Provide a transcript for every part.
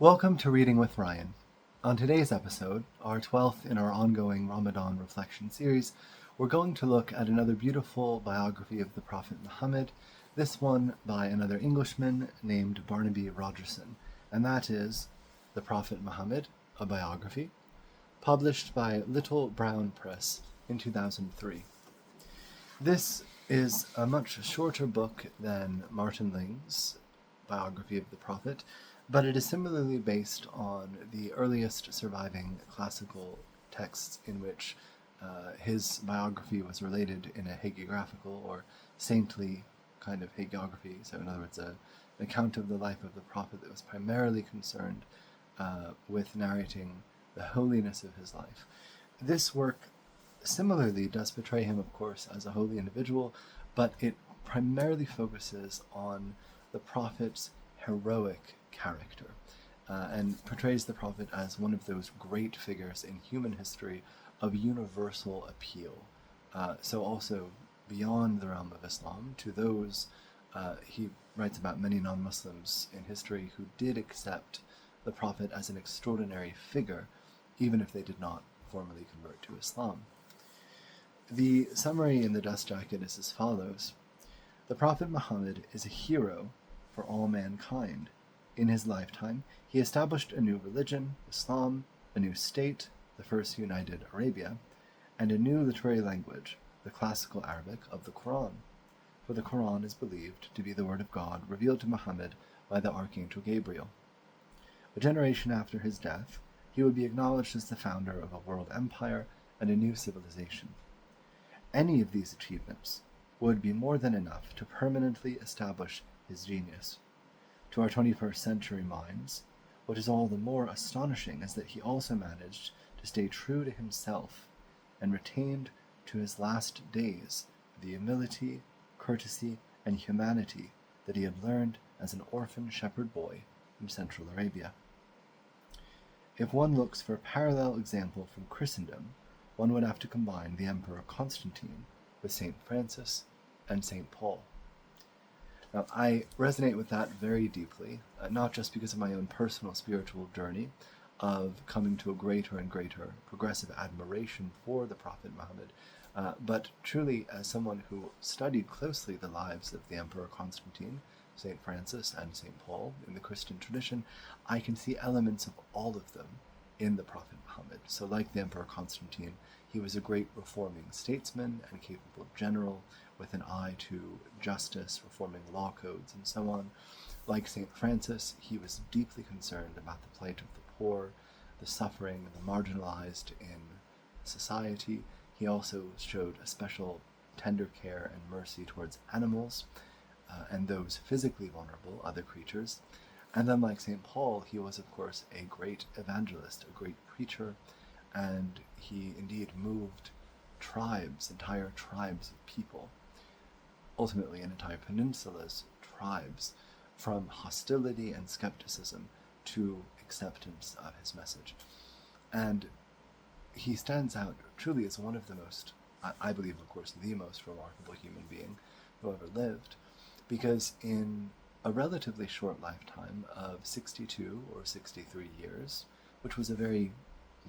Welcome to Reading with Ryan. On today's episode, our 12th in our ongoing Ramadan Reflection series, we're going to look at another beautiful biography of the Prophet Muhammad, this one by another Englishman named Barnaby Rogerson, and that is The Prophet Muhammad, a Biography, published by Little Brown Press in 2003. This is a much shorter book than Martin Ling's Biography of the Prophet, but it is similarly based on the earliest surviving classical texts in which his biography was related in a hagiographical or saintly kind of hagiography. So in other words, an account of the life of the Prophet that was primarily concerned with narrating the holiness of his life. This work similarly does portray him, of course, as a holy individual, but it primarily focuses on the Prophet's heroic character and portrays the Prophet as one of those great figures in human history of universal appeal. So also beyond the realm of Islam, to those he writes about many non-Muslims in history who did accept the Prophet as an extraordinary figure, even if they did not formally convert to Islam. The summary in the dust jacket is as follows. The Prophet Muhammad is a hero for all mankind. In his lifetime, he established a new religion, Islam, a new state, the First United Arabia, and a new literary language, the classical Arabic of the Quran. For the Quran is believed to be the word of God revealed to Muhammad by the Archangel Gabriel. A generation after his death, he would be acknowledged as the founder of a world empire and a new civilization. Any of these achievements would be more than enough to permanently establish his genius. To our 21st century minds, what is all the more astonishing is that he also managed to stay true to himself and retained to his last days the humility, courtesy, and humanity that he had learned as an orphan shepherd boy from Central Arabia. If one looks for a parallel example from Christendom, one would have to combine the Emperor Constantine with St. Francis and St. Paul. Now, I resonate with that very deeply, not just because of my own personal spiritual journey of coming to a greater and greater progressive admiration for the Prophet Muhammad, but truly as someone who studied closely the lives of the Emperor Constantine, St. Francis, and St. Paul in the Christian tradition, I can see elements of all of them in the Prophet Muhammad. So like the Emperor Constantine, he was a great reforming statesman and capable general with an eye to justice, reforming law codes, and so on. Like St. Francis, he was deeply concerned about the plight of the poor, the suffering, and the marginalized in society. He also showed a special tender care and mercy towards animals and those physically vulnerable, other creatures. And then like St. Paul, he was, of course, a great evangelist, a great preacher, and he indeed moved tribes, entire tribes of people, ultimately an entire peninsula's tribes, from hostility and skepticism to acceptance of his message. And he stands out truly as one of the most, I believe, of course, the most remarkable human being who ever lived, because in a relatively short lifetime of 62 or 63 years, which was a very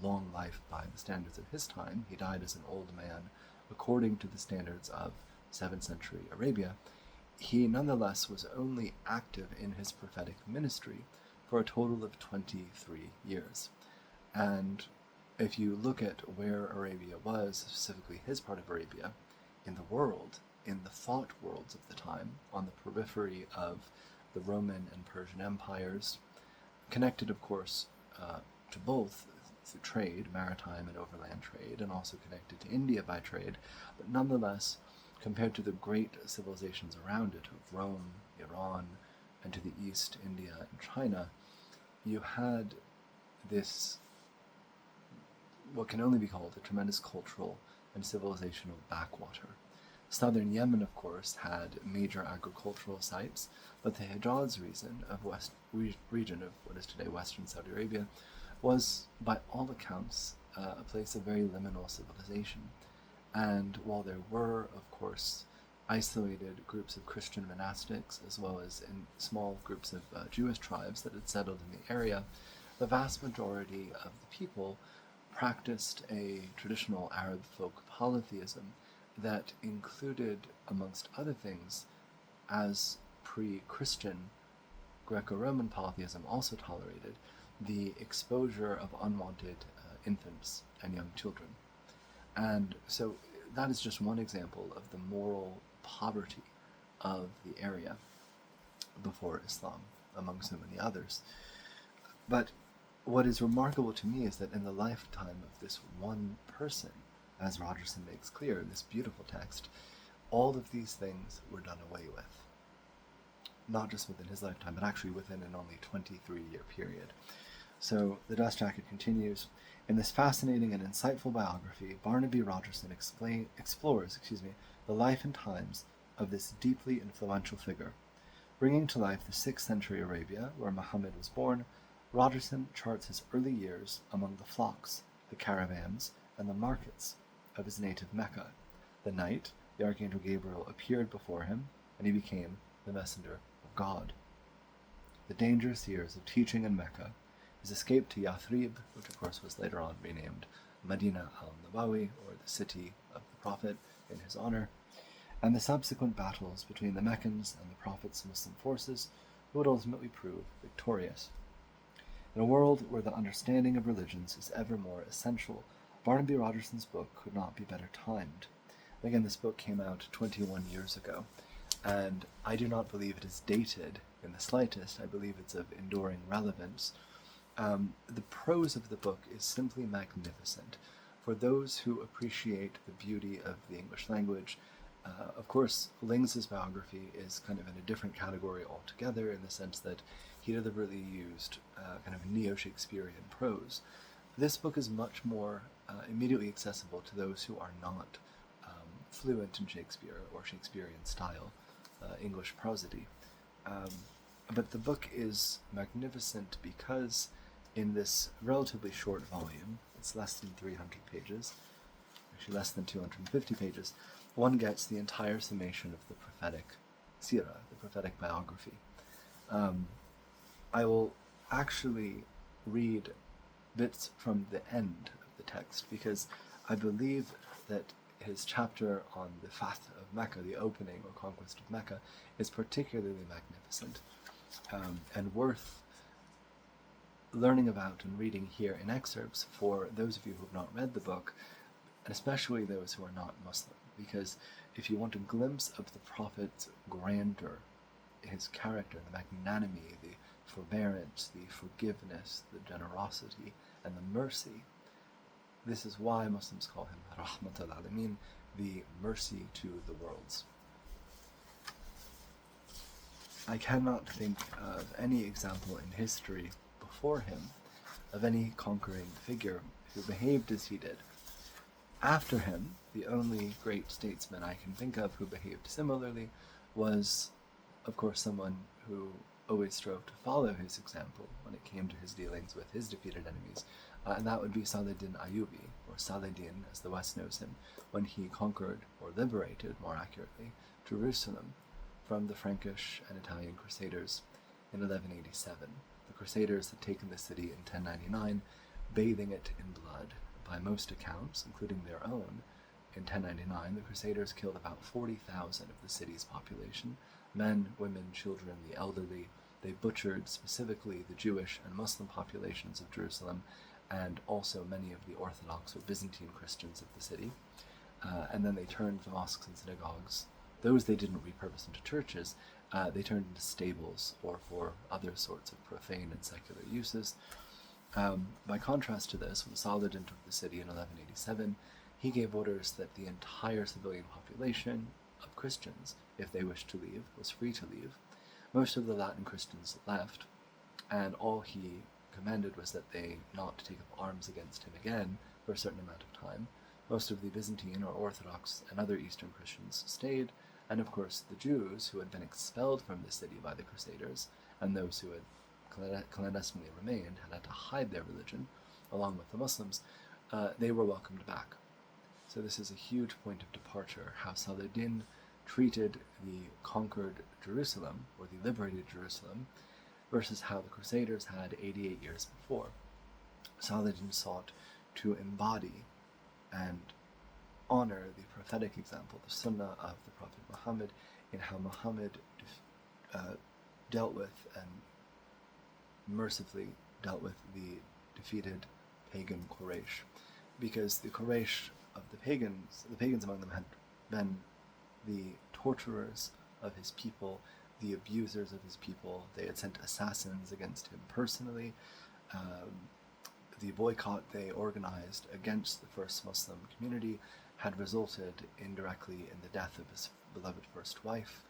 long life by the standards of his time, he died as an old man according to the standards of 7th century Arabia, he nonetheless was only active in his prophetic ministry for a total of 23 years. And if you look at where Arabia was, specifically his part of Arabia, in the world, in the thought worlds of the time, on the periphery of the Roman and Persian empires, connected, of course, to both through trade, maritime and overland trade, and also connected to India by trade, but nonetheless, compared to the great civilizations around it, of Rome, Iran, and to the east, India and China, you had this, what can only be called a tremendous cultural and civilizational backwater. Southern Yemen, of course, had major agricultural sites, but the Hijaz region of what is today Western Saudi Arabia was, by all accounts, a place of very liminal civilization. And while there were, of course, isolated groups of Christian monastics, as well as in small groups of Jewish tribes that had settled in the area, the vast majority of the people practiced a traditional Arab folk polytheism that included, amongst other things, as pre-Christian Greco-Roman polytheism also tolerated, the exposure of unwanted infants and young children. And so that is just one example of the moral poverty of the area before Islam, among so many others. But what is remarkable to me is that in the lifetime of this one person, as Rogerson makes clear in this beautiful text, all of these things were done away with. Not just within his lifetime, but actually within an only 23-year period. So the dust jacket continues. In this fascinating and insightful biography, Barnaby Rogerson explores the life and times of this deeply influential figure. Bringing to life the 6th century Arabia, where Muhammad was born, Rogerson charts his early years among the flocks, the caravans, and the markets of his native Mecca. The night, the Archangel Gabriel appeared before him, and he became the messenger of God. The dangerous years of teaching in Mecca, his escape to Yathrib, which of course was later on renamed Medina al-Nabawi, or the city of the Prophet, in his honor, and the subsequent battles between the Meccans and the Prophet's Muslim forces, who would ultimately prove victorious. In a world where the understanding of religions is ever more essential, Barnaby Rogerson's book could not be better timed. Again, this book came out 21 years ago, and I do not believe it is dated in the slightest. I believe it's of enduring relevance. The prose of the book is simply magnificent. For those who appreciate the beauty of the English language, of course, Lings's biography is kind of in a different category altogether, in the sense that he deliberately used kind of neo-Shakespearean prose. This book is much more immediately accessible to those who are not fluent in Shakespeare or Shakespearean style English prosody. But the book is magnificent because in this relatively short volume, it's less than 300 pages, actually less than 250 pages, one gets the entire summation of the prophetic seerah, the prophetic biography. I will actually read bits from the end of the text, because I believe that his chapter on the Fath of Mecca, the opening or conquest of Mecca, is particularly magnificent and worth learning about and reading here in excerpts for those of you who have not read the book, and especially those who are not Muslim, because if you want a glimpse of the Prophet's grandeur, his character, the magnanimity, the forbearance, the forgiveness, the generosity, and the mercy, this is why Muslims call him Rahmatul Alameen, the mercy to the worlds. I cannot think of any example in history before him of any conquering figure who behaved as he did. After him, the only great statesman I can think of who behaved similarly was, of course, someone who always strove to follow his example when it came to his dealings with his defeated enemies, and that would be Saladin Ayyubi, or Saladin as the West knows him, when he conquered, or liberated, more accurately, Jerusalem from the Frankish and Italian Crusaders in 1187. The Crusaders had taken the city in 1099, bathing it in blood. By most accounts, including their own, in 1099 the Crusaders killed about 40,000 of the city's population, men, women, children, the elderly. They butchered specifically the Jewish and Muslim populations of Jerusalem, and also many of the Orthodox or Byzantine Christians of the city. And then they turned the mosques and synagogues, those they didn't repurpose into churches, they turned into stables or for other sorts of profane and secular uses. By contrast to this, when Saladin took the city in 1187, he gave orders that the entire civilian population of Christians, if they wished to leave, was free to leave. Most of the Latin Christians left, and all he commanded was that they not take up arms against him again for a certain amount of time. Most of the Byzantine or Orthodox and other Eastern Christians stayed, and of course the Jews, who had been expelled from the city by the Crusaders, and those who had clandestinely remained, had to hide their religion, along with the Muslims, they were welcomed back. So this is a huge point of departure, how Saladin treated the conquered Jerusalem, or the liberated Jerusalem, versus how the Crusaders had 88 years before. Saladin sought to embody and honor the prophetic example, the Sunnah of the Prophet Muhammad, in how Muhammad dealt with and mercifully dealt with the defeated pagan Quraysh, because the Quraysh of the pagans among them had been the torturers of his people, the abusers of his people. They had sent assassins against him personally. The boycott they organized against the first Muslim community had resulted indirectly in the death of his beloved first wife,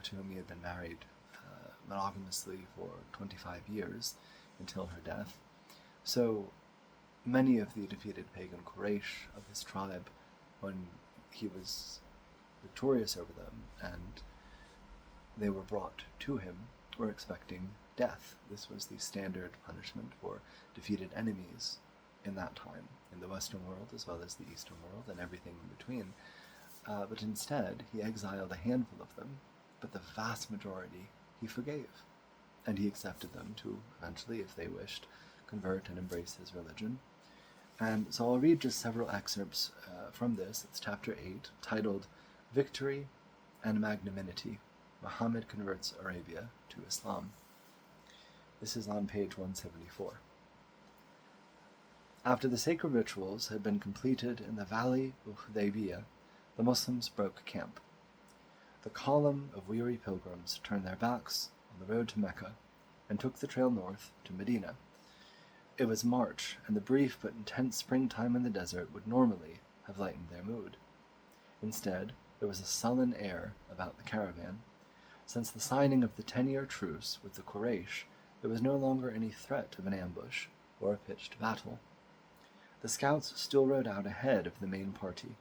to whom he had been married monogamously for 25 years until her death. So many of the defeated pagan Quraysh of his tribe, when he was victorious over them and they were brought to him, were expecting death. This was the standard punishment for defeated enemies in that time, in the Western world as well as the Eastern world and everything in between. But instead, he exiled a handful of them, but the vast majority he forgave, and he accepted them to eventually, if they wished, convert and embrace his religion. And so I'll read just several excerpts from this. It's chapter 8, titled Victory and Magnanimity. Muhammad Converts Arabia to Islam. This is on page 174. After the sacred rituals had been completed in the valley of Hudaybiyah, the Muslims broke camp. The column of weary pilgrims turned their backs on the road to Mecca and took the trail north to Medina. It was March, and the brief but intense springtime in the desert would normally have lightened their mood. Instead, there was a sullen air about the caravan. Since the signing of the 10-year truce with the Quraysh, there was no longer any threat of an ambush or a pitched battle. The scouts still rode out ahead of the main party,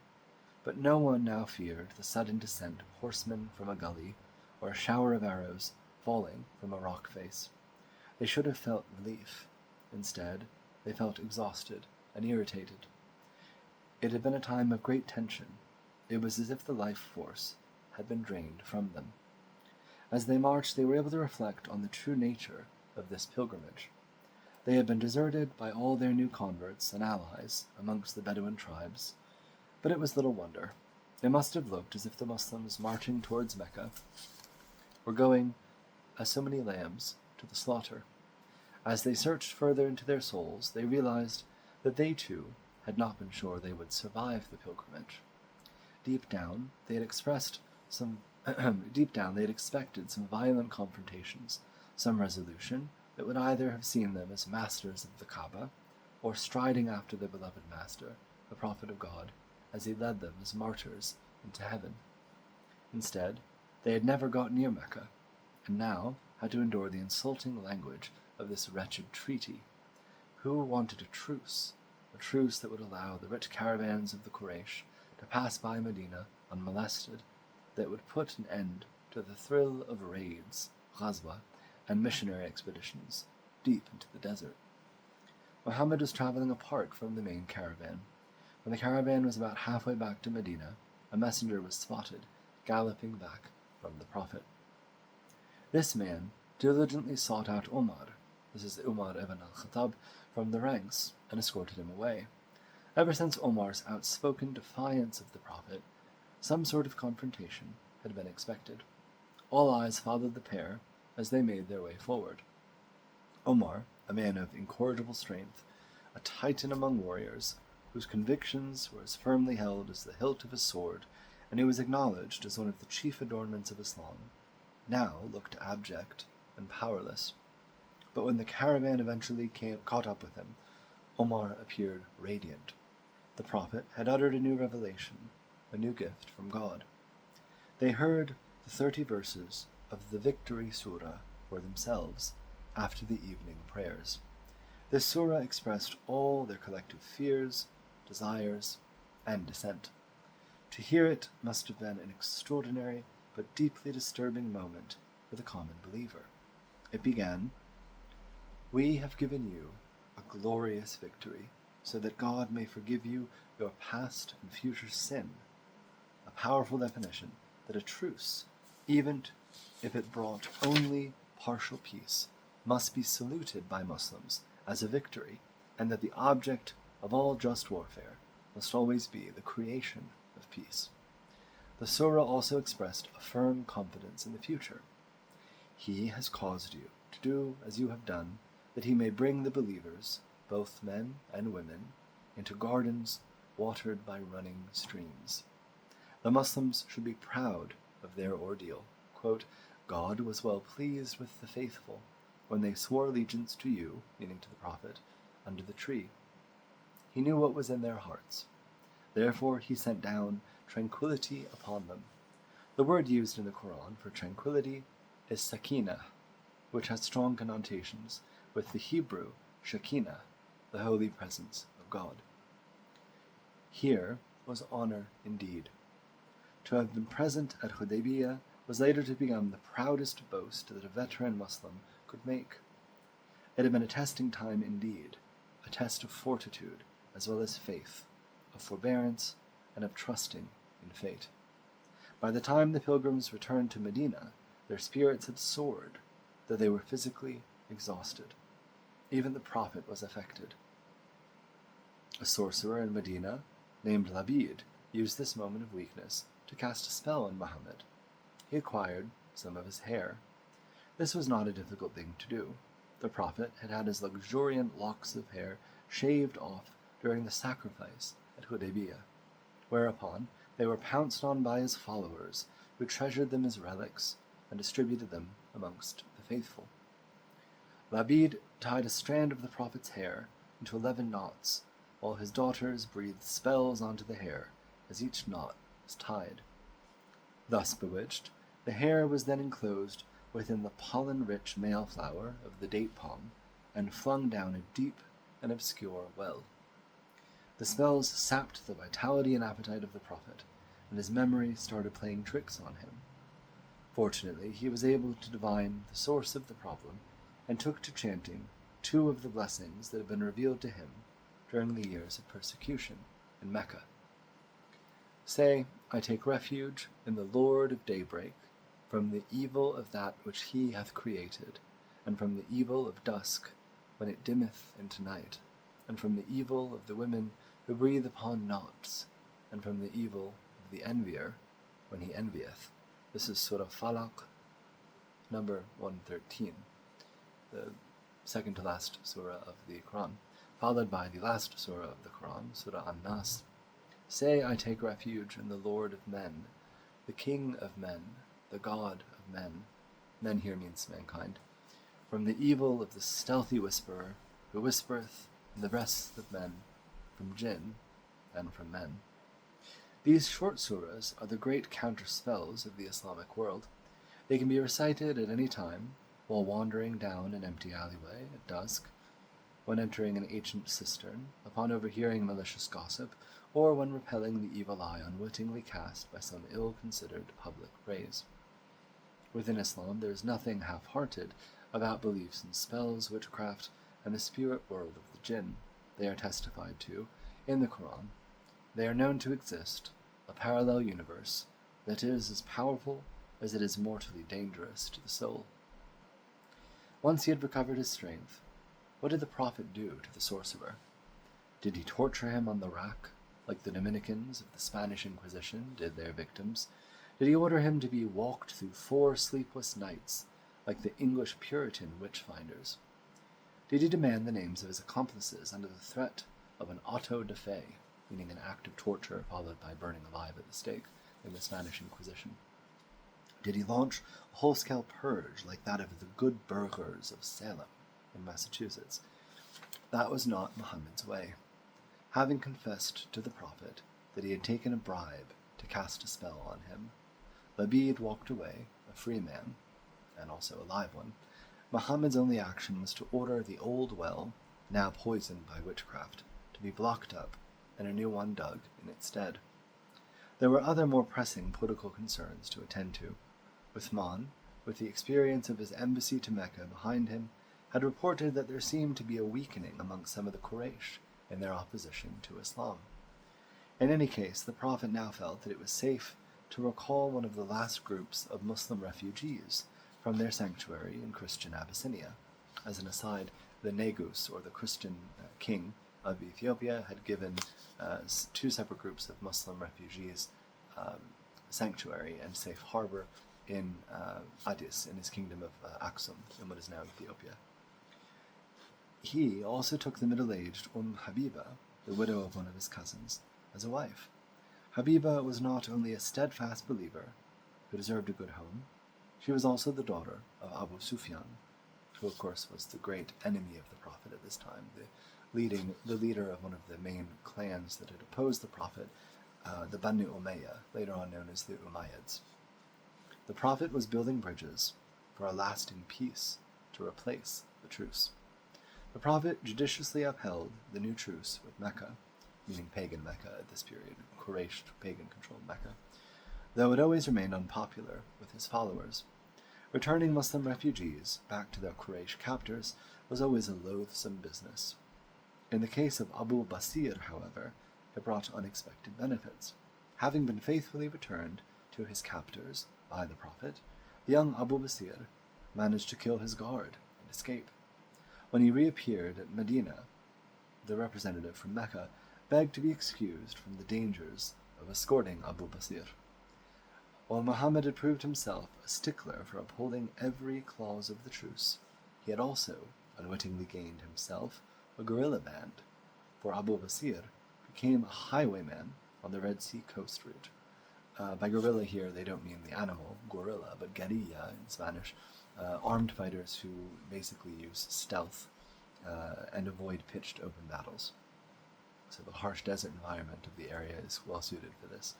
but no one now feared the sudden descent of horsemen from a gully or a shower of arrows falling from a rock face. They should have felt relief. Instead, they felt exhausted and irritated. It had been a time of great tension. It was as if the life force had been drained from them. As they marched, they were able to reflect on the true nature of this pilgrimage. They had been deserted by all their new converts and allies amongst the Bedouin tribes, but it was little wonder. It must have looked as if the Muslims marching towards Mecca were going, as so many lambs, to the slaughter. As they searched further into their souls, they realized that they too had not been sure they would survive the pilgrimage. Deep down, they had expected some violent confrontations, some resolution that would either have seen them as masters of the Kaaba, or striding after their beloved master, the Prophet of God, as he led them as martyrs into heaven. Instead, they had never got near Mecca, and now had to endure the insulting language of this wretched treaty. Who wanted a truce that would allow the rich caravans of the Quraysh to pass by Medina unmolested, that would put an end to the thrill of raids, ghazwa, and missionary expeditions deep into the desert. Muhammad was traveling apart from the main caravan. When the caravan was about halfway back to Medina, a messenger was spotted, galloping back from the Prophet. This man diligently sought out Umar, this is Umar ibn al-Khattab, from the ranks, and escorted him away. Ever since Omar's outspoken defiance of the Prophet, some sort of confrontation had been expected. All eyes followed the pair as they made their way forward. Omar, a man of incorrigible strength, a titan among warriors, whose convictions were as firmly held as the hilt of his sword, and who was acknowledged as one of the chief adornments of Islam, now looked abject and powerless. But when the caravan eventually caught up with him, Omar appeared radiant. The Prophet had uttered a new revelation, a new gift from God. They heard the 30 verses of the Victory Surah for themselves after the evening prayers. This surah expressed all their collective fears, desires, and dissent. To hear it must have been an extraordinary but deeply disturbing moment for the common believer. It began, "We have given you a glorious victory, so that God may forgive you your past and future sin," a powerful definition that a truce, even if it brought only partial peace, must be saluted by Muslims as a victory, and that the object of all just warfare must always be the creation of peace. The surah also expressed a firm confidence in the future. He has caused you to do as you have done, that he may bring the believers, both men and women, into gardens watered by running streams. The Muslims should be proud of their ordeal. Quote, God was well pleased with the faithful when they swore allegiance to you, meaning to the Prophet, under the tree. He knew what was in their hearts. Therefore he sent down tranquility upon them. The word used in the Quran for tranquility is sakinah, which has strong connotations with the Hebrew shekinah, the holy presence of God. Here was honor indeed. To have been present at Hudaybiyah was later to become the proudest boast that a veteran Muslim could make. It had been a testing time indeed, a test of fortitude as well as faith, of forbearance, and of trusting in fate. By the time the pilgrims returned to Medina, their spirits had soared, though they were physically exhausted. Even the Prophet was affected. A sorcerer in Medina, named Labid, used this moment of weakness to cast a spell on Muhammad. He acquired some of his hair. This was not a difficult thing to do. The Prophet had had his luxuriant locks of hair shaved off during the sacrifice at Hudaybiyah, whereupon they were pounced on by his followers, who treasured them as relics and distributed them amongst the faithful. Labid tied a strand of the Prophet's hair into 11 knots, while his daughters breathed spells onto the hair as each knot was tied. Thus bewitched, the hair was then enclosed within the pollen-rich male flower of the date palm and flung down a deep and obscure well. The spells sapped the vitality and appetite of the Prophet, and his memory started playing tricks on him. Fortunately, he was able to divine the source of the problem and took to chanting 2 of the blessings that had been revealed to him during the years of persecution in Mecca. Say, I take refuge in the Lord of daybreak, from the evil of that which he hath created, and from the evil of dusk, when it dimmeth into night, and from the evil of the women who breathe upon knots, and from the evil of the envier, when he envieth. This is Surah Falaq, number 113, the second to last surah of the Quran, followed by the last surah of the Quran, Surah An-Nas. Say, I take refuge in the Lord of men, the King of men, the God of men. Men here means mankind. From the evil of the stealthy whisperer, who whispereth in the breasts of men, from jinn and from men. These short surahs are the great counter-spells of the Islamic world. They can be recited at any time, while wandering down an empty alleyway at dusk, when entering an ancient cistern, upon overhearing malicious gossip, or when repelling the evil eye unwittingly cast by some ill-considered public praise. Within Islam there is nothing half-hearted about beliefs in spells, witchcraft, and the spirit world of the jinn. They are testified to in the Quran. They are known to exist, a parallel universe that is as powerful as it is mortally dangerous to the soul. Once he had recovered his strength, what did the Prophet do to the sorcerer? Did he torture him on the rack, like the Dominicans of the Spanish Inquisition did their victims? Did he order him to be walked through 4 sleepless nights, like the English Puritan witch-finders? Did he demand the names of his accomplices under the threat of an auto da fe, meaning an act of torture followed by burning alive at the stake in the Spanish Inquisition? Did he launch a whole-scale purge like that of the good burghers of Salem in Massachusetts? That was not Muhammad's way. Having confessed to the Prophet that he had taken a bribe to cast a spell on him, Labid walked away, a free man, and also a live one. Muhammad's only action was to order the old well, now poisoned by witchcraft, to be blocked up and a new one dug in its stead. There were other more pressing political concerns to attend to. Uthman, with the experience of his embassy to Mecca behind him, had reported that there seemed to be a weakening among some of the Quraysh in their opposition to Islam. In any case, the Prophet now felt that it was safe to recall one of the last groups of Muslim refugees from their sanctuary in Christian Abyssinia. As an aside, the Negus, or the Christian king of Ethiopia, had given two separate groups of Muslim refugees sanctuary and safe harbor in Addis, in his kingdom of Aksum, in what is now Ethiopia. He also took the middle-aged Habiba, the widow of one of his cousins, as a wife. Habiba was not only a steadfast believer who deserved a good home, she was also the daughter of Abu Sufyan, who of course was the great enemy of the Prophet at this time, the leader of one of the main clans that had opposed the Prophet, the Banu Umayyah, later on known as the Umayyads. The Prophet was building bridges for a lasting peace to replace the truce. The Prophet judiciously upheld the new truce with Mecca, meaning pagan Mecca at this period, Quraysh pagan-controlled Mecca, though it always remained unpopular with his followers. Returning Muslim refugees back to their Quraysh captors was always a loathsome business. In the case of Abu Basir, however, it brought unexpected benefits. Having been faithfully returned to his captors by the Prophet, the young Abu Basir managed to kill his guard and escape. When he reappeared at Medina, the representative from Mecca begged to be excused from the dangers of escorting Abu Basir. While Muhammad had proved himself a stickler for upholding every clause of the truce, he had also unwittingly gained himself a guerrilla band, for Abu Basir became a highwayman on the Red Sea coast route. By guerrilla here, they don't mean the animal, gorilla, but guerrilla in Spanish, armed fighters who basically use stealth and avoid pitched open battles. So the harsh desert environment of the area is well suited for this.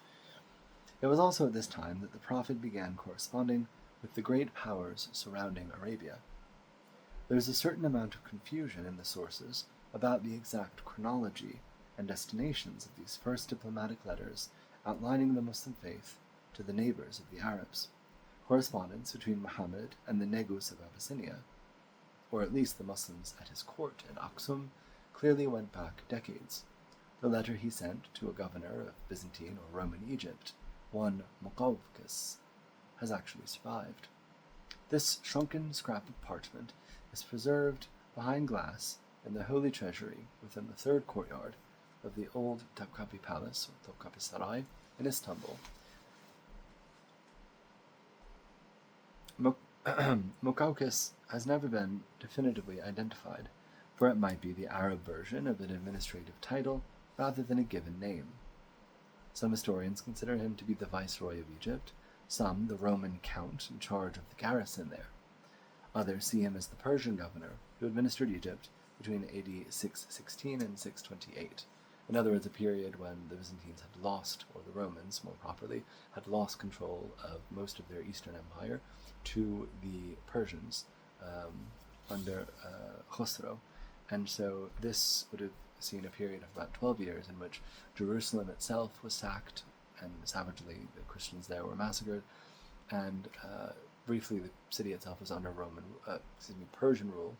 It was also at this time that the Prophet began corresponding with the great powers surrounding Arabia. There is a certain amount of confusion in the sources about the exact chronology and destinations of these first diplomatic letters outlining the Muslim faith to the neighbors of the Arabs. Correspondence between Muhammad and the Negus of Abyssinia, or at least the Muslims at his court in Aksum, clearly went back decades. The letter he sent to a governor of Byzantine or Roman Egypt, one Muqawqis, has actually survived. This shrunken scrap of parchment is preserved behind glass in the Holy Treasury within the third courtyard of the old Topkapi Palace, or Topkapi Saray, in Istanbul. Muqawqis has never been definitively identified, for it might be the Arab version of an administrative title rather than a given name. Some historians consider him to be the viceroy of Egypt, some the Roman count in charge of the garrison there. Others see him as the Persian governor who administered Egypt between AD 616 and 628. In other words, a period when the Byzantines had lost, or the Romans more properly, had lost control of most of their eastern empire to the Persians under Khosrow. And so this would have seen a period of about 12 years in which Jerusalem itself was sacked and savagely the Christians there were massacred, and briefly the city itself was under Persian rule,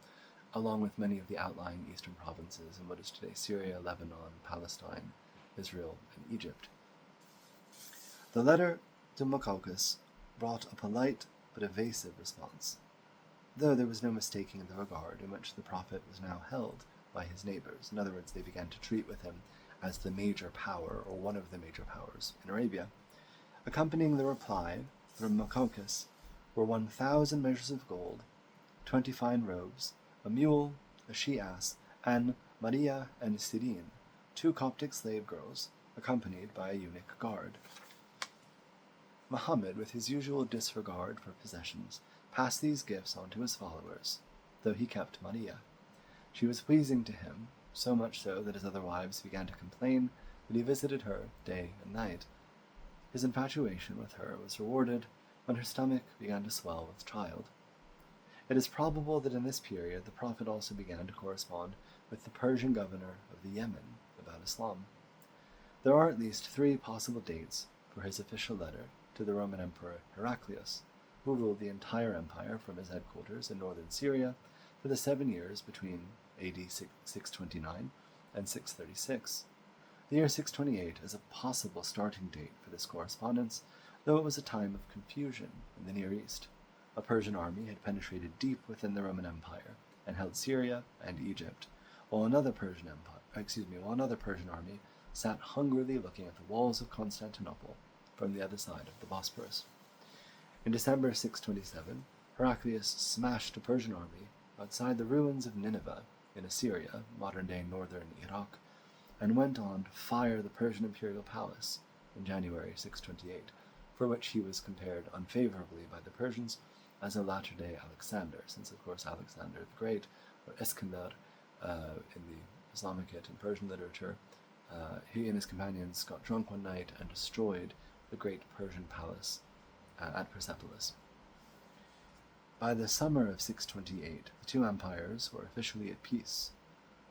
along with many of the outlying eastern provinces in what is today Syria, Lebanon, Palestine, Israel, and Egypt. The letter to Muqawqis brought a polite but evasive response, though there was no mistaking the regard in which the Prophet was now held by his neighbors. In other words, they began to treat with him as the major power, or one of the major powers, in Arabia. Accompanying the reply from Muqawqis were 1,000 measures of gold, 20 fine robes, a mule, a she-ass, and Maria and Sirin, 2 Coptic slave girls, accompanied by a eunuch guard. Muhammad, with his usual disregard for possessions, passed these gifts on to his followers, though he kept Maria. She was pleasing to him, so much so that his other wives began to complain that he visited her day and night. His infatuation with her was rewarded when her stomach began to swell with child. It is probable that in this period the Prophet also began to correspond with the Persian governor of the Yemen about Islam. There are at least 3 possible dates for his official letter to the Roman Emperor Heraclius, who ruled the entire empire from his headquarters in northern Syria for the 7 years between AD 629 and 636. The year 628 is a possible starting date for this correspondence, though it was a time of confusion in the Near East. A Persian army had penetrated deep within the Roman Empire and held Syria and Egypt, while another Persian army sat hungrily looking at the walls of Constantinople from the other side of the Bosporus. In December 627, Heraclius smashed a Persian army outside the ruins of Nineveh in Assyria, modern-day northern Iraq, and went on to fire the Persian imperial palace in January 628, for which he was compared unfavorably by the Persians as a latter-day Alexander, since of course Alexander the Great, or Iskandar in the Islamic and Persian literature, he and his companions got drunk one night and destroyed the great Persian palace at Persepolis. By the summer of 628, the two empires were officially at peace,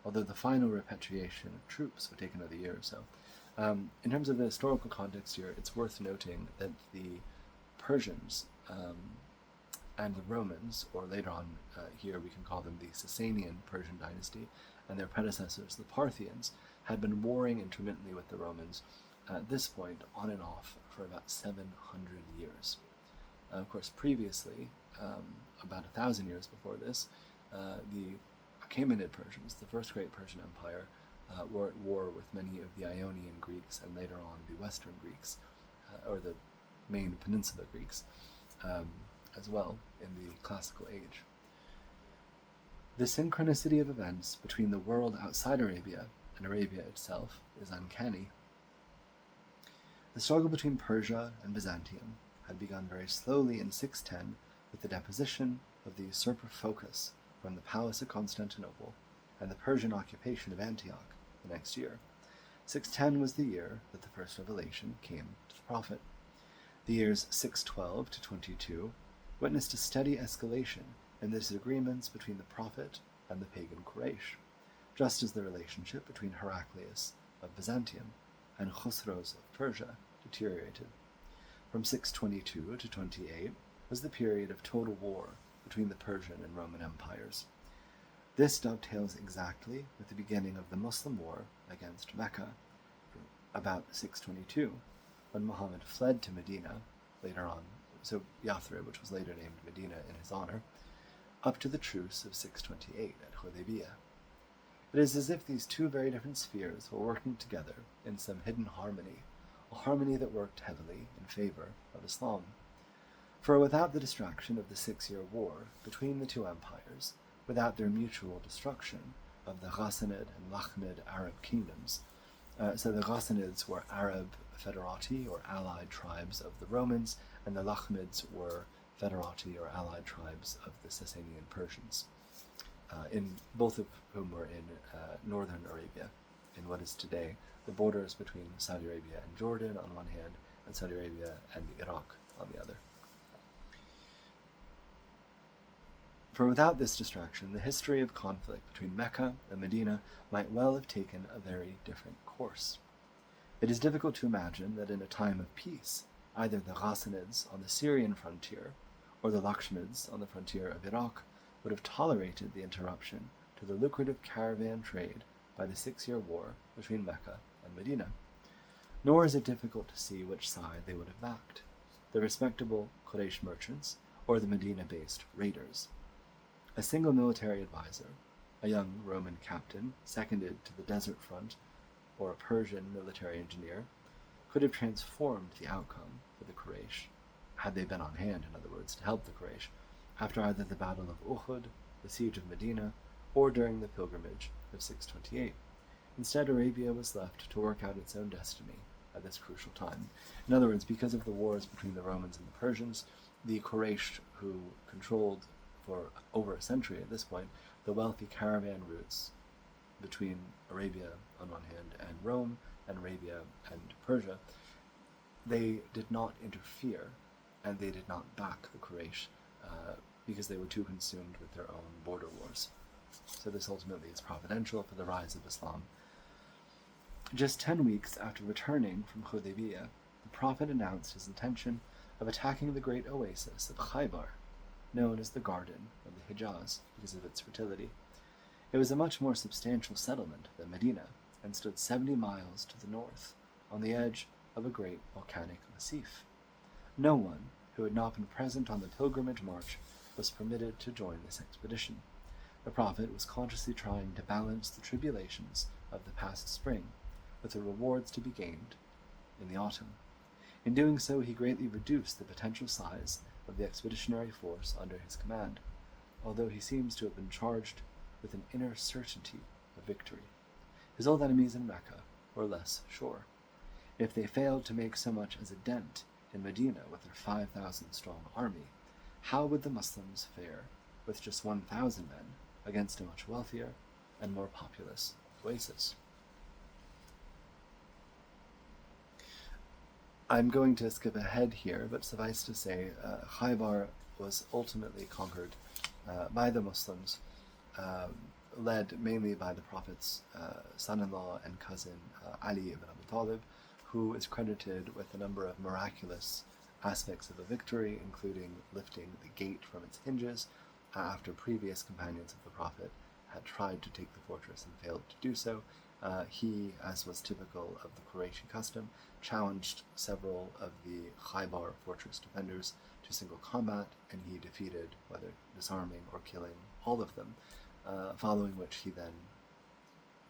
although the final repatriation of troops would take another year or so. In terms of the historical context here, it's worth noting that the Persians and the Romans, or later on here we can call them the Sasanian Persian dynasty, and their predecessors, the Parthians, had been warring intermittently with the Romans at this point on and off for about 700 years. Of course, previously, about 1,000 years before this, the Achaemenid Persians, the first great Persian empire, were at war with many of the Ionian Greeks and later on the Western Greeks, or the main peninsula Greeks, as well in the classical age. The synchronicity of events between the world outside Arabia and Arabia itself is uncanny. The struggle between Persia and Byzantium had begun very slowly in 610 with the deposition of the usurper Phocas from the palace of Constantinople and the Persian occupation of Antioch the next year. 610 was the year that the first revelation came to the prophet. The years 612 to 22 witnessed a steady escalation in the disagreements between the prophet and the pagan Quraysh, just as the relationship between Heraclius of Byzantium and Khosroes of Persia deteriorated. From 622 to 28 was the period of total war between the Persian and Roman empires. This dovetails exactly with the beginning of the Muslim war against Mecca, about 622, when Muhammad fled to Medina, later on, so Yathrib, which was later named Medina in his honor, up to the truce of 628 at Hudaybiyah. It is as if these two very different spheres were working together in some hidden harmony, a harmony that worked heavily in favor of Islam. For without the distraction of the 6-year war between the two empires, without their mutual destruction of the Ghassanid and Lachnid Arab kingdoms, so the Ghassanids were Arab federati or allied tribes of the Romans, and the Lachmids were federati or allied tribes of the Sasanian Persians, in both of whom were in northern Arabia, in what is today the borders between Saudi Arabia and Jordan on one hand, and Saudi Arabia and Iraq on the other. For without this distraction, the history of conflict between Mecca and Medina might well have taken a very different course. It is difficult to imagine that in a time of peace, either the Ghassanids on the Syrian frontier or the Lakshmids on the frontier of Iraq would have tolerated the interruption to the lucrative caravan trade by the 6-year war between Mecca and Medina. Nor is it difficult to see which side they would have backed, the respectable Quraysh merchants or the Medina-based raiders. A single military advisor, a young Roman captain seconded to the desert front, or a Persian military engineer, could have transformed the outcome for the Quraysh, had they been on hand, in other words, to help the Quraysh, after either the Battle of Uhud, the Siege of Medina, or during the pilgrimage of 628. Instead, Arabia was left to work out its own destiny at this crucial time. In other words, because of the wars between the Romans and the Persians, the Quraysh, who controlled for over a century at this point the wealthy caravan routes between Arabia on one hand and Rome, and Arabia and Persia, they did not interfere and they did not back the Quraysh because they were too consumed with their own border wars. So this ultimately is providential for the rise of Islam. Just 10 weeks after returning from Hudaybiyah, the Prophet announced his intention of attacking the great oasis of Khaybar, known as the Garden of the Hijaz because of its fertility. It was a much more substantial settlement than Medina and stood 70 miles to the north, on the edge of a great volcanic massif. No one who had not been present on the pilgrimage march was permitted to join this expedition. The Prophet was consciously trying to balance the tribulations of the past spring with the rewards to be gained in the autumn. In doing so, he greatly reduced the potential size of the expeditionary force under his command, although he seems to have been charged with an inner certainty of victory. His old enemies in Mecca were less sure. If they failed to make so much as a dent in Medina with their 5,000-strong army, how would the Muslims fare with just 1,000 men against a much wealthier and more populous Oasis? I'm going to skip ahead here, but suffice to say, Khaybar was ultimately conquered by the Muslims, led mainly by the Prophet's son-in-law and cousin Ali ibn Abi Talib, who is credited with a number of miraculous aspects of the victory, including lifting the gate from its hinges after previous companions of the Prophet had tried to take the fortress and failed to do so. He, as was typical of the Qurayshi custom, challenged several of the Khaybar fortress defenders to single combat, and he defeated, whether disarming or killing, all of them, following which he then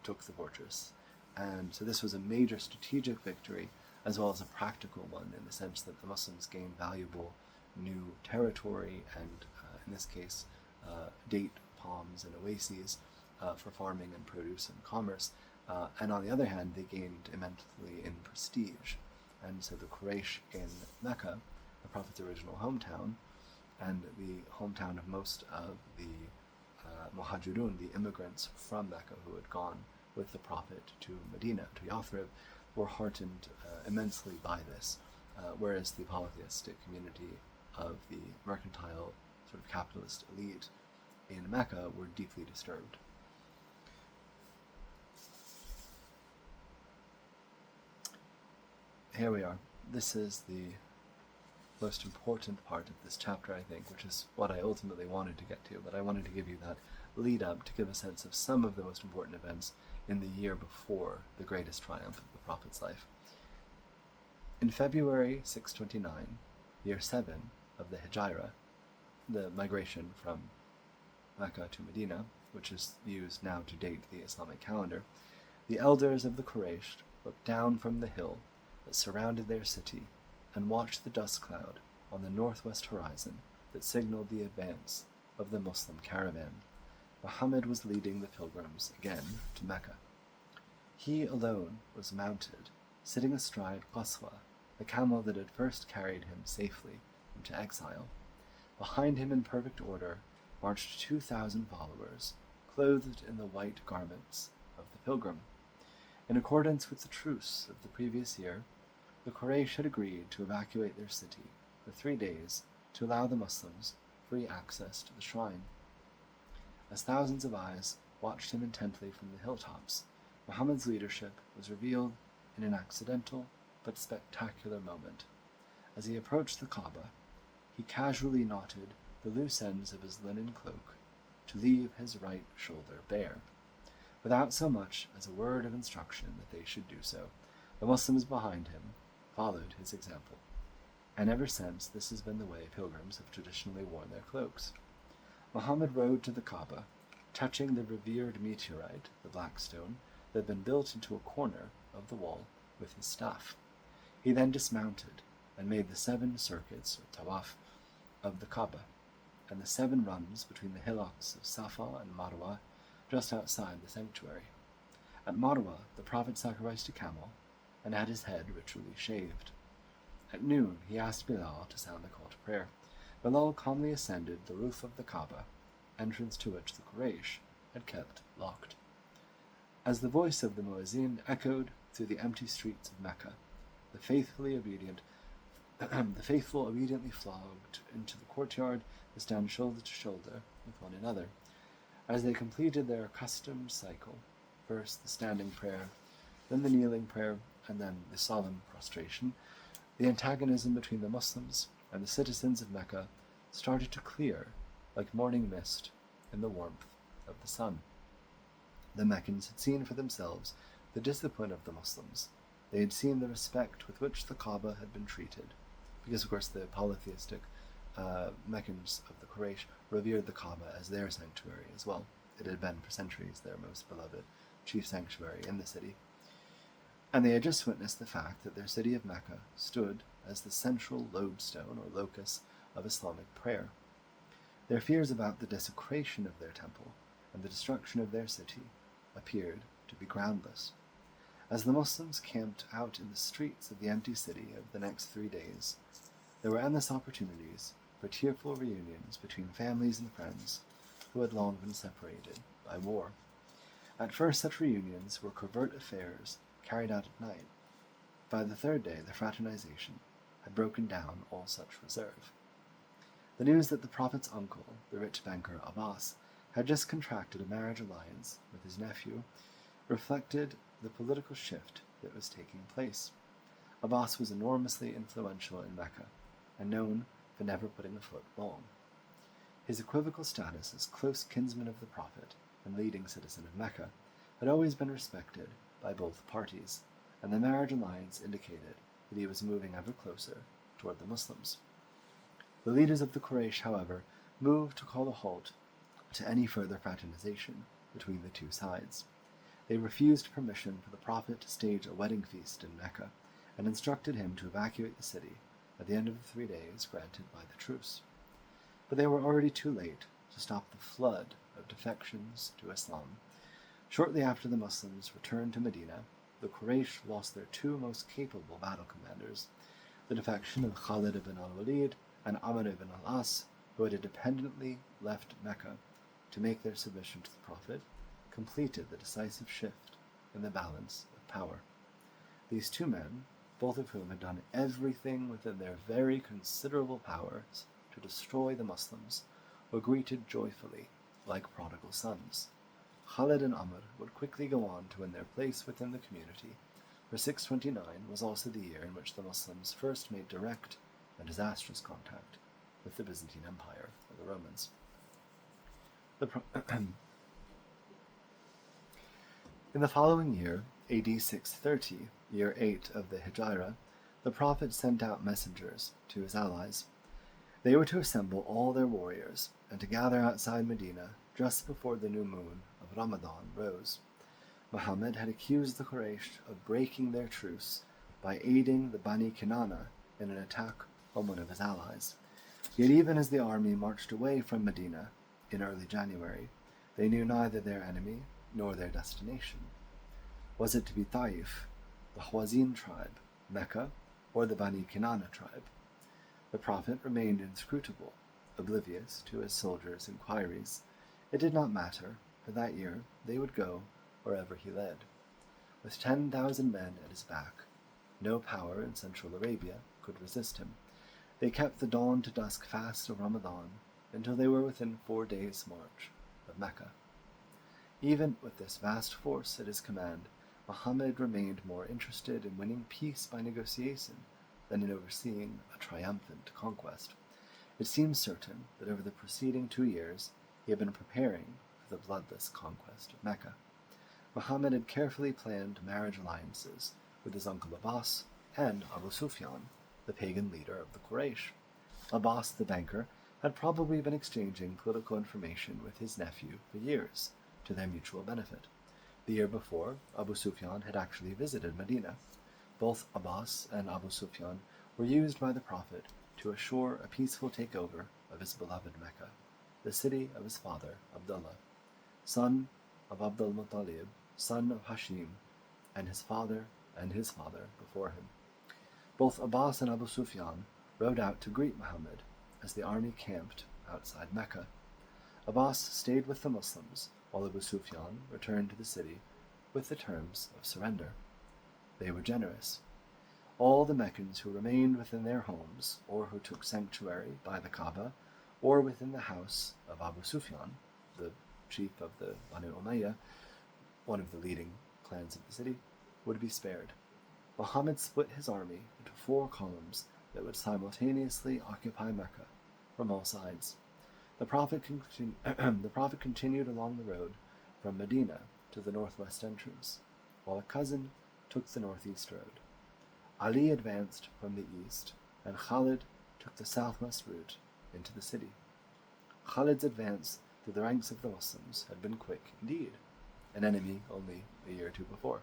took the fortress. And so this was a major strategic victory, as well as a practical one, in the sense that the Muslims gained valuable new territory and, in this case, date palms and oases for farming and produce and commerce. And on the other hand, they gained immensely in prestige. And so the Quraysh in Mecca, the Prophet's original hometown, and the hometown of most of the Muhajirun, the immigrants from Mecca who had gone with the Prophet to Medina, to Yathrib, were heartened immensely by this, whereas the polytheistic community of the mercantile, sort of capitalist elite in Mecca were deeply disturbed. Here we are. This is the most important part of this chapter, I think, which is what I ultimately wanted to get to, but I wanted to give you that lead up to give a sense of some of the most important events in the year before the greatest triumph of the Prophet's life. In February 629, year 7 of the Hijra, the migration from Mecca to Medina, which is used now to date the Islamic calendar, the elders of the Quraysh looked down from the hill that surrounded their city and watched the dust cloud on the northwest horizon that signaled the advance of the Muslim caravan. Muhammad was leading the pilgrims again to Mecca. He alone was mounted, sitting astride Qaswa, the camel that had first carried him safely into exile. Behind him in perfect order marched 2,000 followers, clothed in the white garments of the pilgrim. In accordance with the truce of the previous year, the Quraysh had agreed to evacuate their city for 3 days to allow the Muslims free access to the shrine. As thousands of eyes watched him intently from the hilltops, Muhammad's leadership was revealed in an accidental but spectacular moment. As he approached the Kaaba, he casually knotted the loose ends of his linen cloak to leave his right shoulder bare. Without so much as a word of instruction that they should do so, the Muslims behind him followed his example. And ever since, this has been the way pilgrims have traditionally worn their cloaks. Muhammad rode to the Kaaba, touching the revered meteorite, the black stone, that had been built into a corner of the wall with his staff. He then dismounted and made the 7 circuits, or tawaf, of the Kaaba, and the 7 runs between the hillocks of Safa and Marwa, just outside the sanctuary. At Marwa, the Prophet sacrificed a camel and had his head ritually shaved. At noon, he asked Bilal to sound the call to prayer. Bilal calmly ascended the roof of the Kaaba, entrance to which the Quraysh had kept locked. As the voice of the muezzin echoed through the empty streets of Mecca, the faithful obediently flogged into the courtyard to stand shoulder to shoulder with one another. As they completed their accustomed cycle, first the standing prayer, then the kneeling prayer, and then the solemn prostration, the antagonism between the Muslims and the citizens of Mecca started to clear like morning mist in the warmth of the sun. The Meccans had seen for themselves the discipline of the Muslims. They had seen the respect with which the Kaaba had been treated, because of course the polytheistic Meccans of the Quraysh revered the Kaaba as their sanctuary as well. It had been for centuries their most beloved chief sanctuary in the city. And they had just witnessed the fact that their city of Mecca stood as the central lodestone or locus of Islamic prayer. Their fears about the desecration of their temple and the destruction of their city appeared to be groundless. As the Muslims camped out in the streets of the empty city over the next 3 days, there were endless opportunities for tearful reunions between families and friends who had long been separated by war. At first, such reunions were covert affairs carried out at night. By the 3rd day, the fraternization had broken down all such reserve. The news that the Prophet's uncle, the rich banker Abbas, had just contracted a marriage alliance with his nephew reflected the political shift that was taking place. Abbas was enormously influential in Mecca and known for never putting a foot wrong. His equivocal status as close kinsman of the Prophet and leading citizen of Mecca had always been respected by both parties, and the marriage alliance indicated that he was moving ever closer toward the Muslims. The leaders of the Quraysh, however, moved to call a halt to any further fraternization between the two sides. They refused permission for the Prophet to stage a wedding feast in Mecca, and instructed him to evacuate the city at the end of the 3 days granted by the truce. But they were already too late to stop the flood of defections to Islam. Shortly after the Muslims returned to Medina, the Quraysh lost their 2 most capable battle commanders. The defection of Khalid ibn al-Walid and Amr ibn al-As, who had independently left Mecca to make their submission to the Prophet, completed the decisive shift in the balance of power. These 2 men, both of whom had done everything within their very considerable powers to destroy the Muslims, were greeted joyfully like prodigal sons. Khalid and Amr would quickly go on to win their place within the community, for 629 was also the year in which the Muslims first made direct and disastrous contact with the Byzantine Empire, or the Romans. In the following year, AD 630, year 8 of the Hijra, the Prophet sent out messengers to his allies. They were to assemble all their warriors and to gather outside Medina just before the new moon of Ramadan rose. Muhammad had accused the Quraysh of breaking their truce by aiding the Bani Kinana in an attack on one of his allies. Yet even as the army marched away from Medina in early January, they knew neither their enemy nor their destination. Was it to be Taif, the Hawazin tribe, Mecca, or the Bani Kinana tribe? The Prophet remained inscrutable, oblivious to his soldiers' inquiries. It did not matter, for that year they would go wherever he led. With 10,000 men at his back, no power in Central Arabia could resist him. They kept the dawn to dusk fast of Ramadan until they were within 4 days' march of Mecca. Even with this vast force at his command, Muhammad remained more interested in winning peace by negotiation than in overseeing a triumphant conquest. It seems certain that over the preceding 2 years he had been preparing for the bloodless conquest of Mecca. Muhammad had carefully planned marriage alliances with his uncle Abbas and Abu Sufyan, the pagan leader of the Quraysh. Abbas, the banker, had probably been exchanging political information with his nephew for years, to their mutual benefit. The year before, Abu Sufyan had actually visited Medina. Both Abbas and Abu Sufyan were used by the Prophet to assure a peaceful takeover of his beloved Mecca, the city of his father Abdullah, son of Abdul Muttalib, son of Hashim, and his father before him. Both Abbas and Abu Sufyan rode out to greet Muhammad as the army camped outside Mecca. Abbas stayed with the Muslims, while Abu Sufyan returned to the city with the terms of surrender. They were generous. All the Meccans who remained within their homes, or who took sanctuary by the Kaaba, or within the house of Abu Sufyan, the chief of the Banu Umayyah, one of the leading clans of the city, would be spared. Muhammad split his army into 4 columns that would simultaneously occupy Mecca from all sides. The Prophet continued along the road from Medina to the northwest entrance, while a cousin took the northeast road. Ali advanced from the east, and Khalid took the southwest route into the city. Khalid's advance through the ranks of the Muslims had been quick indeed, an enemy only a year or two before.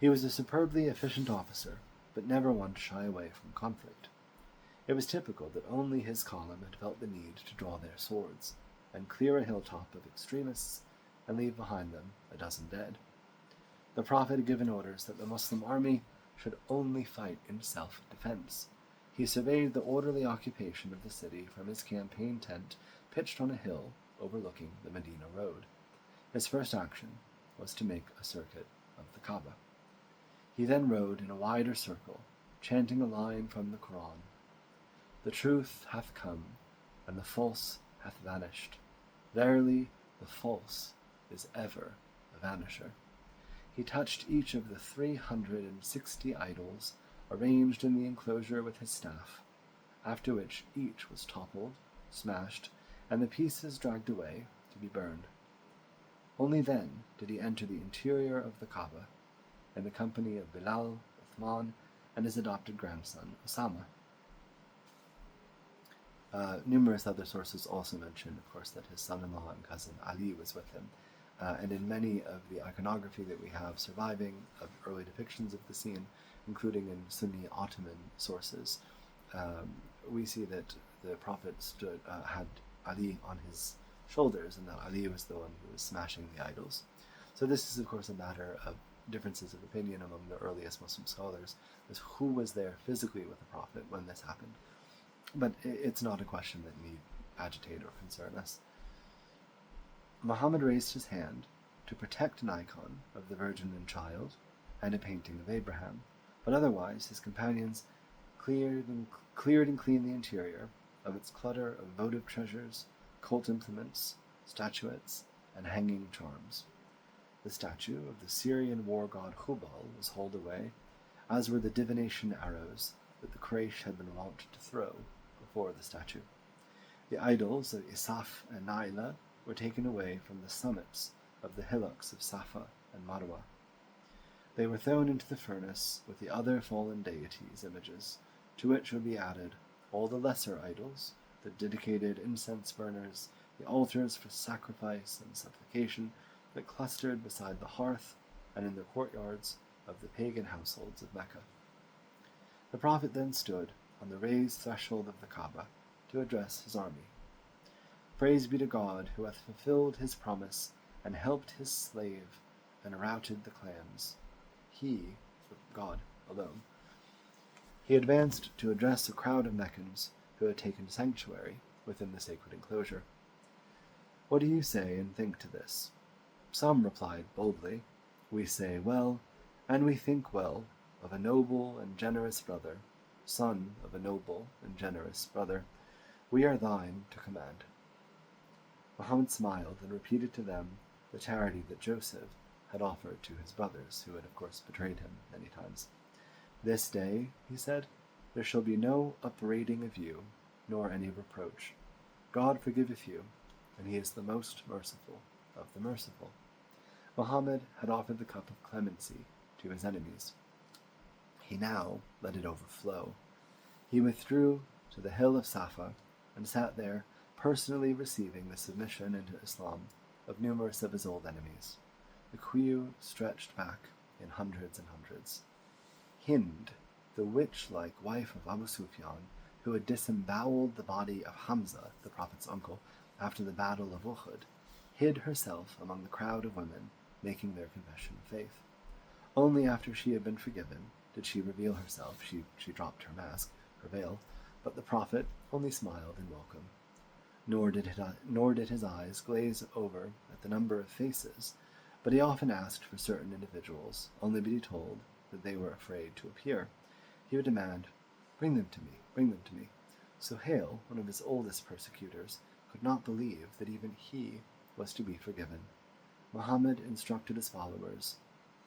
He was a superbly efficient officer, but never one to shy away from conflict. It was typical that only his column had felt the need to draw their swords, and clear a hilltop of extremists, and leave behind them a dozen dead. The Prophet had given orders that the Muslim army should only fight in self-defense. He surveyed the orderly occupation of the city from his campaign tent pitched on a hill overlooking the Medina road. His first action was to make a circuit of the Kaaba. He then rode in a wider circle, chanting a line from the Quran: "The truth hath come, and the false hath vanished. Verily, the false is ever a vanisher." He touched each of the 360 idols arranged in the enclosure with his staff, after which each was toppled, smashed, and the pieces dragged away to be burned. Only then did he enter the interior of the Kaaba, in the company of Bilal, Uthman, and his adopted grandson, Osama. Numerous other sources also mention, of course, that his son-in-law and cousin Ali was with him, and in many of the iconography that we have surviving of early depictions of the scene, including in Sunni Ottoman sources, we see that the Prophet had Ali on his shoulders, and that Ali was the one who was smashing the idols. So this is, of course, a matter of differences of opinion among the earliest Muslim scholars as who was there physically with the Prophet when this happened. But it's not a question that need agitate or concern us. Muhammad raised his hand to protect an icon of the Virgin and Child and a painting of Abraham, but otherwise his companions cleared and cleaned the interior of its clutter of votive treasures, cult implements, statuettes, and hanging charms. The statue of the Syrian war god Hubal was hauled away, as were the divination arrows that the Quraysh had been wont to throw before the statue. The idols of Isaf and Naila were taken away from the summits of the hillocks of Safa and Marwa. They were thrown into the furnace with the other fallen deities' images, to which would be added all the lesser idols, the dedicated incense burners, the altars for sacrifice and supplication that clustered beside the hearth and in the courtyards of the pagan households of Mecca. The Prophet then stood on the raised threshold of the Kaaba to address his army. "Praise be to God, who hath fulfilled his promise and helped his slave and routed the clans. He, God alone." He advanced to address a crowd of Meccans who had taken sanctuary within the sacred enclosure. "What do you say and think to this?" Some replied boldly, "We say well, and we think well, of a noble and generous brother, son of a noble and generous brother. We are thine to command." Muhammad smiled and repeated to them the charity that Joseph had offered to his brothers, who had of course betrayed him many times. "This day," he said, "there shall be no upbraiding of you, nor any reproach. God forgiveth you, and he is the most merciful of the merciful." Muhammad had offered the cup of clemency to his enemies. He now let it overflow. He withdrew to the hill of Safa and sat there, personally receiving the submission into Islam of numerous of his old enemies. The queue stretched back in hundreds and hundreds. Hind, the witch-like wife of Abu Sufyan, who had disemboweled the body of Hamza, the Prophet's uncle, after the Battle of Uhud, hid herself among the crowd of women making their confession of faith. Only after she had been forgiven did she reveal herself. She dropped her mask, her veil, but the Prophet only smiled in welcome. Nor did his eyes glaze over at the number of faces, but he often asked for certain individuals, only to be told that they were afraid to appear. He would demand, "Bring them to me, bring them to me." Suhail, one of his oldest persecutors, could not believe that even he was to be forgiven. Muhammad instructed his followers,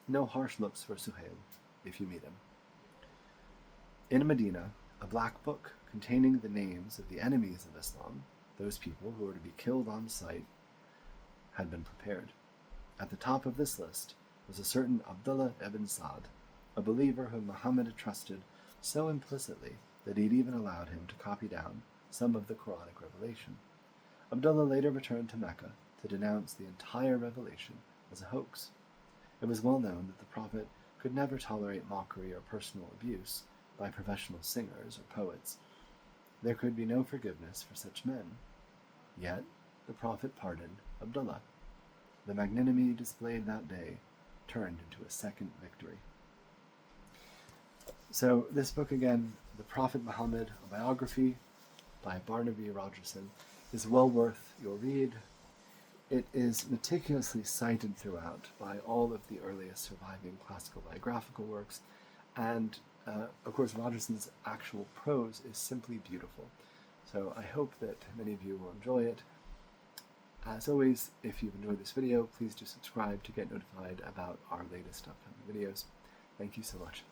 "No harsh looks for Suhail if you meet him." In Medina, a black book containing the names of the enemies of Islam, those people who were to be killed on sight, had been prepared. At the top of this list was a certain Abdullah ibn Sa'd, a believer whom Muhammad had trusted so implicitly that he'd even allowed him to copy down some of the Quranic revelation. Abdullah later returned to Mecca to denounce the entire revelation as a hoax. It was well known that the Prophet could never tolerate mockery or personal abuse by professional singers or poets. There could be no forgiveness for such men. Yet, the Prophet pardoned Abdullah. The magnanimity displayed that day turned into a second victory. So this book again, The Prophet Muhammad, a Biography by Barnaby Rogerson, is well worth your read. It is meticulously cited throughout by all of the earliest surviving classical biographical works, and of course Rogerson's actual prose is simply beautiful. So I hope that many of you will enjoy it. As always, if you've enjoyed this video, please do subscribe to get notified about our latest upcoming videos. Thank you so much.